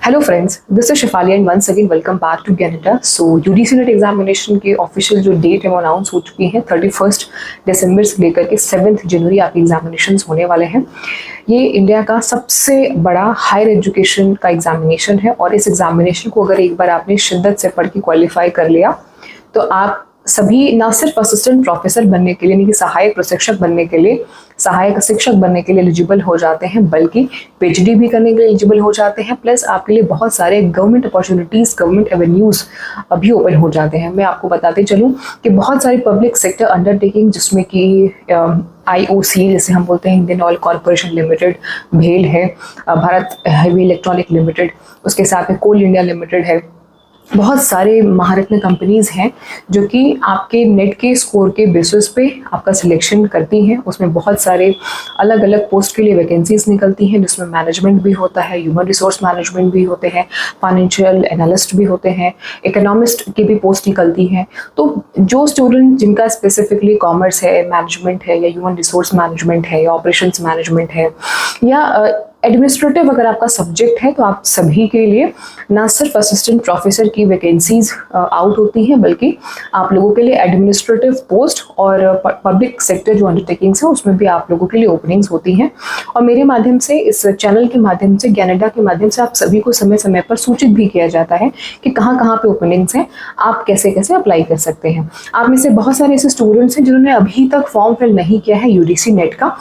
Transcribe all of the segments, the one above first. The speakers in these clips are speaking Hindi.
Hello friends, this is Shifali and once again welcome back to Canada. So UGC NET examination की ऑफिशियल जो डेट है वो अनाउंस हो चुकी है। 31 दिसंबर से लेकर के 7 जनवरी आपके एग्जामिनेशन होने वाले हैं। ये इंडिया का सबसे बड़ा हायर एजुकेशन का एग्जामिनेशन है और इस एग्जामिनेशन को अगर एक बार आपने शिद्दत से पढ़ के क्वालिफाई कर लिया तो आप सभी ना सिर्फ असिस्टेंट प्रोफेसर बनने के लिए यानी कि सहायक प्रशिक्षक बनने के लिए, सहायक शिक्षक बनने के लिए एलिजिबल हो जाते हैं, बल्कि पीएचडी भी करने के लिए एलिजिबल हो जाते हैं। प्लस आपके लिए बहुत सारे गवर्नमेंट अपॉर्चुनिटीज़, गवर्नमेंट एवेन्यूज़ अभी ओपन हो जाते हैं। मैं आपको बताते चलूँ कि बहुत सारी पब्लिक सेक्टर अंडरटेकिंग जिसमें कि IOC जैसे हम बोलते हैं, इंडियन ऑयल कॉरपोरेशन लिमिटेड, भेल है, भारत हेवी इलेक्ट्रॉनिक लिमिटेड, उसके साथ में कोल इंडिया लिमिटेड है, बहुत सारे महारत्न कंपनीज़ हैं जो कि आपके नेट के स्कोर के बेसिस पे आपका सिलेक्शन करती हैं। उसमें बहुत सारे अलग अलग पोस्ट के लिए वैकेंसीज निकलती हैं जिसमें मैनेजमेंट भी होता है, ह्यूमन रिसोर्स मैनेजमेंट भी होते हैं, फाइनेंशियल एनालिस्ट भी होते हैं, इकोनॉमिस्ट की भी पोस्ट निकलती हैं। तो जो स्टूडेंट जिनका स्पेसिफिकली कॉमर्स है, मैनेजमेंट है, या ह्यूमन रिसोर्स मैनेजमेंट है, या ऑपरेशंस मैनेजमेंट है, या एडमिनिस्ट्रेटिव अगर आपका सब्जेक्ट है, तो आप सभी के लिए ना सिर्फ असिस्टेंट प्रोफेसर की वैकेंसीज आउट होती हैं, बल्कि आप लोगों के लिए एडमिनिस्ट्रेटिव पोस्ट और पब्लिक सेक्टर जो अंडरटेकिंग्स है उसमें भी आप लोगों के लिए ओपनिंग्स होती हैं। और मेरे माध्यम से, इस चैनल के माध्यम से, कैनेडा के माध्यम से आप सभी को समय समय पर सूचित भी किया जाता है कि कहाँ कहाँ पे ओपनिंग्स हैं, आप कैसे कैसे अप्लाई कर सकते हैं। आप में से बहुत सारे ऐसे स्टूडेंट्स हैं जिन्होंने अभी तक फॉर्म फिल नहीं किया है यूडीसी नेट का,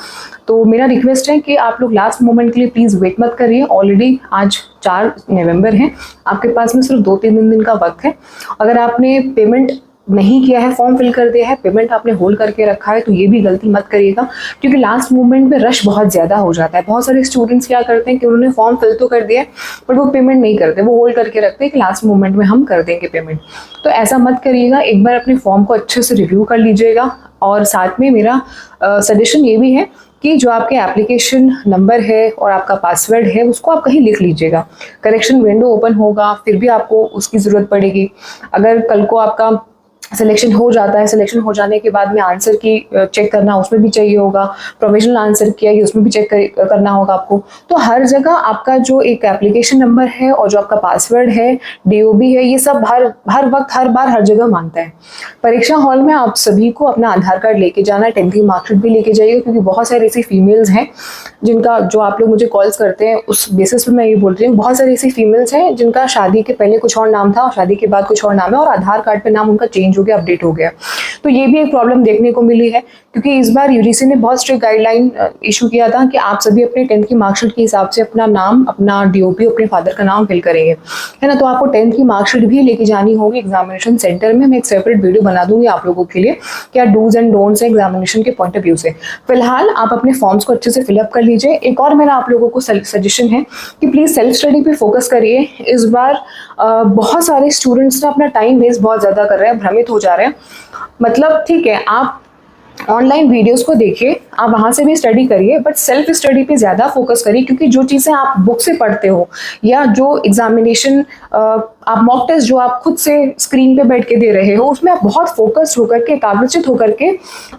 तो मेरा रिक्वेस्ट है कि आप लोग लास्ट मोमेंट के लिए प्लीज़ वेट मत करिए। ऑलरेडी आज 4 नवंबर है, आपके पास में सिर्फ 2-3 दिन का वक्त है। अगर आपने पेमेंट नहीं किया है, फॉर्म फिल कर दिया है, पेमेंट आपने होल्ड करके रखा है, तो ये भी गलती मत करिएगा, क्योंकि लास्ट मोमेंट में रश बहुत ज़्यादा हो जाता है। बहुत सारे स्टूडेंट्स क्या करते हैं कि उन्होंने फॉर्म फिल तो कर दिया है पर वो पेमेंट नहीं करते, वो होल्ड करके रखते हैं कि लास्ट मोमेंट में हम कर देंगे पेमेंट। तो ऐसा मत करिएगा, एक बार अपने फॉर्म को अच्छे से रिव्यू कर लीजिएगा। और साथ में मेरा सजेशन ये भी है कि जो आपके एप्लीकेशन नंबर है और आपका पासवर्ड है उसको आप कहीं लिख लीजिएगा। करेक्शन विंडो ओपन होगा, फिर भी आपको उसकी ज़रूरत पड़ेगी। अगर कल को आपका सिलेक्शन हो जाता है, सिलेक्शन हो जाने के बाद में आंसर की चेक करना उसमें भी चाहिए होगा, प्रोविजनल आंसर किया कि उसमें भी चेक करना होगा आपको। तो हर जगह आपका जो एक एप्लीकेशन नंबर है और जो आपका पासवर्ड है, DOB है, ये सब हर वक्त, हर बार, हर जगह मांगता है। परीक्षा हॉल में आप सभी को अपना आधार कार्ड लेके जाना है, 10th की मार्कशीट भी लेके जाइएगा, क्योंकि बहुत सारी ऐसी फीमेल्स हैं जिनका, जो आप लोग मुझे कॉल्स करते हैं उस बेसिस पे मैं ये बोल रही हूँ, बहुत सारी ऐसी फीमेल्स हैं जिनका शादी के पहले कुछ और नाम था और शादी के बाद कुछ और नाम है, और आधार कार्ड पे नाम उनका चेंज हो गया, अपडेट हो गया। तो ये भी एक प्रॉब्लम देखने को मिली है, क्योंकि इस बार यूजीसी ने बहुत स्ट्रिक्ट गाइडलाइन इशू किया था कि आप सभी अपने 10th की मार्कशीट के हिसाब से अपना नाम, अपना DOB, अपने फादर का नाम फिल करेंगे, है ना। तो आपको 10th की मार्कशीट भी लेके जानी होगी एग्जामिनेशन सेंटर में। मैं एक सेपरेट वीडियो बना दूंगी आप लोगों के लिए, क्या डूज एंड डोंट्स है एग्जामिनेशन के पॉइंट ऑफ व्यू से। फिलहाल आप अपने फॉर्म्स को अच्छे से फिलअप कर लीजिए। एक और मेरा आप लोगों को सजेशन है कि प्लीज़ सेल्फ स्टडी पे फोकस करिए। इस बार बहुत सारे स्टूडेंट्स ना अपना टाइम वेस्ट बहुत ज़्यादा कर रहे हैं, भ्रमित हो जा रहे हैं। मतलब ठीक है, आप ऑनलाइन वीडियोस को देखिए, आप वहाँ से भी स्टडी करिए, बट सेल्फ स्टडी पे ज़्यादा फोकस करिए, क्योंकि जो चीज़ें आप बुक से पढ़ते हो या जो एग्जामिनेशन आप मॉक टेस्ट जो आप खुद से स्क्रीन पे बैठ के दे रहे हो, उसमें आप बहुत फोकस्ड होकर के, एकाग्रचित होकर के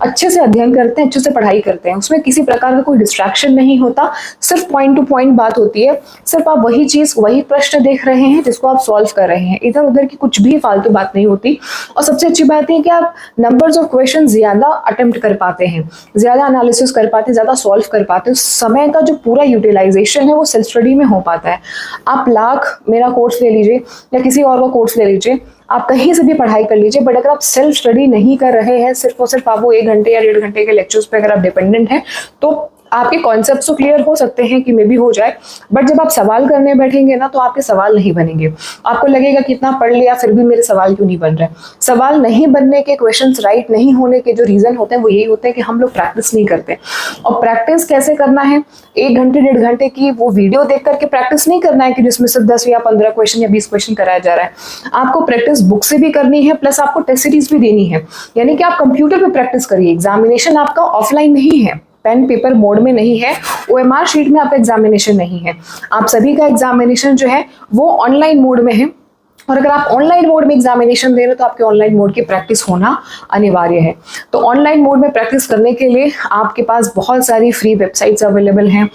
अच्छे से अध्ययन करते हैं, अच्छे से पढ़ाई करते हैं। उसमें किसी प्रकार का कोई डिस्ट्रैक्शन नहीं होता, सिर्फ पॉइंट टू पॉइंट बात होती है। सिर्फ आप वही चीज़, वही प्रश्न देख रहे हैं जिसको आप सॉल्व कर रहे हैं, इधर उधर की कुछ भी फालतू बात नहीं होती। और सबसे अच्छी बात है कि आप नंबर्स ऑफ क्वेश्चन ज़्यादा अटेम्प्ट कर पाते हैं, ज़्यादा एनालिसिस कर पाते हैं, ज़्यादा सॉल्व कर पाते हैं। समय का जो पूरा यूटिलाइजेशन है वो सेल्फ स्टडी में हो पाता है। आप लाख मेरा कोर्स ले लीजिए या किसी और का कोर्स ले लीजिए, आप कहीं से भी पढ़ाई कर लीजिए, बट अगर आप सेल्फ स्टडी नहीं कर रहे हैं, सिर्फ और सिर्फ आप वो 1 घंटे या 1.5 घंटे के लेक्चर्स पे अगर आप डिपेंडेंट हैं, तो आपके कॉन्सेप्ट्स तो क्लियर हो सकते हैं कि मे भी हो जाए, बट जब आप सवाल करने बैठेंगे ना, तो आपके सवाल नहीं बनेंगे। आपको लगेगा कि इतना पढ़ लिया फिर भी मेरे सवाल क्यों नहीं बन रहे। सवाल नहीं बनने के, क्वेश्चंस राइट नहीं होने के जो रीजन होते हैं वो यही होते हैं कि हम लोग प्रैक्टिस नहीं करते। और प्रैक्टिस कैसे करना है, 1 घंटे 1.5 घंटे की वो वीडियो देख करके प्रैक्टिस नहीं करना है कि जिसमें सिर्फ 10 या 15 क्वेश्चन या 20 क्वेश्चन कराया जा रहा है। आपको प्रैक्टिस बुक से भी करनी है, प्लस आपको टेस्ट सीरीज भी देनी है, यानी कि आप कंप्यूटर पे प्रैक्टिस करिए। एग्जामिनेशन आपका ऑफलाइन नहीं है, पेन पेपर मोड में नहीं है, OMR शीट में आपका एग्जामिनेशन नहीं है। आप सभी का एग्जामिनेशन जो है वो ऑनलाइन मोड में है। और अगर आप ऑनलाइन मोड में एग्जामिनेशन दे रहे हो तो आपके ऑनलाइन मोड की प्रैक्टिस होना अनिवार्य है। तो ऑनलाइन मोड में प्रैक्टिस करने के लिए आपके पास बहुत सारी फ्री वेबसाइट्स अवेलेबल हैं।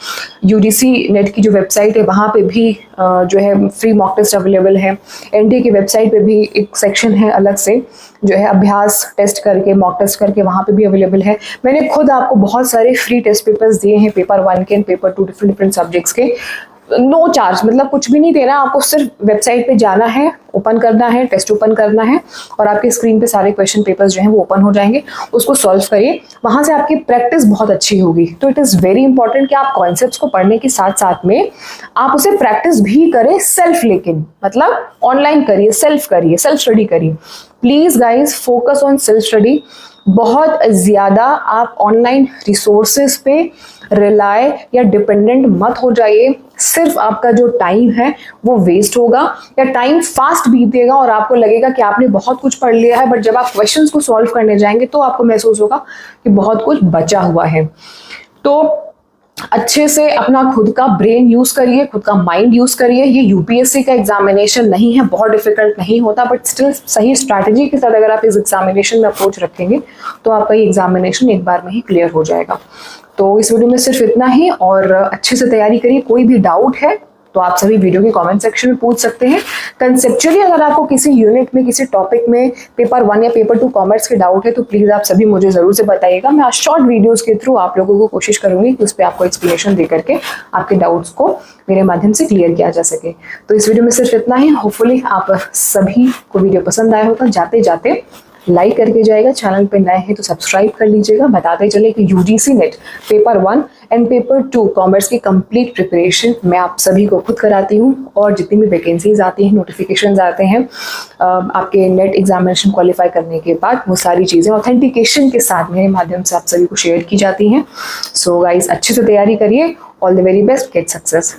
यूजीसी नेट की जो वेबसाइट है वहाँ पे भी जो है फ्री मॉक टेस्ट अवेलेबल है। एनडीए की वेबसाइट पे भी एक सेक्शन है अलग से जो है अभ्यास टेस्ट करके मॉक टेस्ट करके, वहाँ पे भी अवेलेबल है। मैंने खुद आपको बहुत सारे फ्री टेस्ट पेपर्स दिए हैं, पेपर 1 के एंड पेपर 2 डिफरेंट सब्जेक्ट्स के, नो चार्ज, मतलब कुछ भी नहीं देना आपको, सिर्फ वेबसाइट पे जाना है, ओपन करना है, टेस्ट ओपन करना है और आपके स्क्रीन पे सारे क्वेश्चन पेपर्स जो हैं वो ओपन हो जाएंगे। उसको सॉल्व करिए, वहाँ से आपकी प्रैक्टिस बहुत अच्छी होगी। तो इट इज़ वेरी इंपॉर्टेंट कि आप कॉन्सेप्ट्स को पढ़ने के साथ साथ में आप उसे प्रैक्टिस भी करें सेल्फ, लेकिन मतलब ऑनलाइन करिए, सेल्फ स्टडी करिए। Please guys focus on self study. बहुत ज़्यादा आप ऑनलाइन रिसोर्सेज पे रिलाय या डिपेंडेंट मत हो जाइए। सिर्फ आपका जो टाइम है वो वेस्ट होगा या टाइम फास्ट बीतेगा और आपको लगेगा कि आपने बहुत कुछ पढ़ लिया है, बट जब आप क्वेश्चंस को सॉल्व करने जाएंगे तो आपको महसूस होगा कि बहुत कुछ बचा हुआ है। तो अच्छे से अपना खुद का ब्रेन यूज करिए, खुद का माइंड यूज करिए। ये यूपीएससी का एग्जामिनेशन नहीं है, बहुत डिफिकल्ट नहीं होता, बट स्टिल सही स्ट्रैटेजी के साथ अगर आप इस एग्जामिनेशन में अप्रोच रखेंगे तो आपका ये एग्जामिनेशन एक बार में ही क्लियर हो जाएगा। तो इस वीडियो में सिर्फ इतना ही और अच्छे से तैयारी करिए। कोई भी डाउट है तो आप सभी वीडियो के कमेंट सेक्शन में पूछ सकते हैं। कंसेप्चुअली अगर आपको किसी यूनिट में, किसी टॉपिक में पेपर 1 या पेपर 2 कॉमर्स के डाउट है तो प्लीज़ आप सभी मुझे ज़रूर से बताइएगा। मैं शॉर्ट वीडियोस के थ्रू आप लोगों को कोशिश करूंगी कि उस पर आपको एक्सप्लेनेशन दे करके आपके डाउट्स को मेरे माध्यम से क्लियर किया जा सके। तो इस वीडियो में सिर्फ इतना ही। होपफुली आप सभी को वीडियो पसंद आया होगा। जाते जाते लाइक करके जाएगा, चैनल पे नए हैं तो सब्सक्राइब कर लीजिएगा। बताते चले कि UGC net paper 1 and paper 2 commerce की कंप्लीट प्रिपरेशन मैं आप सभी को खुद कराती हूँ और जितनी भी वैकेंसीज आती हैं, नोटिफिकेशंस आते हैं आपके नेट एग्जामिनेशन क्वालिफाई करने के बाद, वो सारी चीज़ें ऑथेंटिकेशन के साथ मेरे माध्यम से आप सभी को शेयर की जाती हैं। सो गाइज अच्छे से तैयारी करिए। All the very best, get success.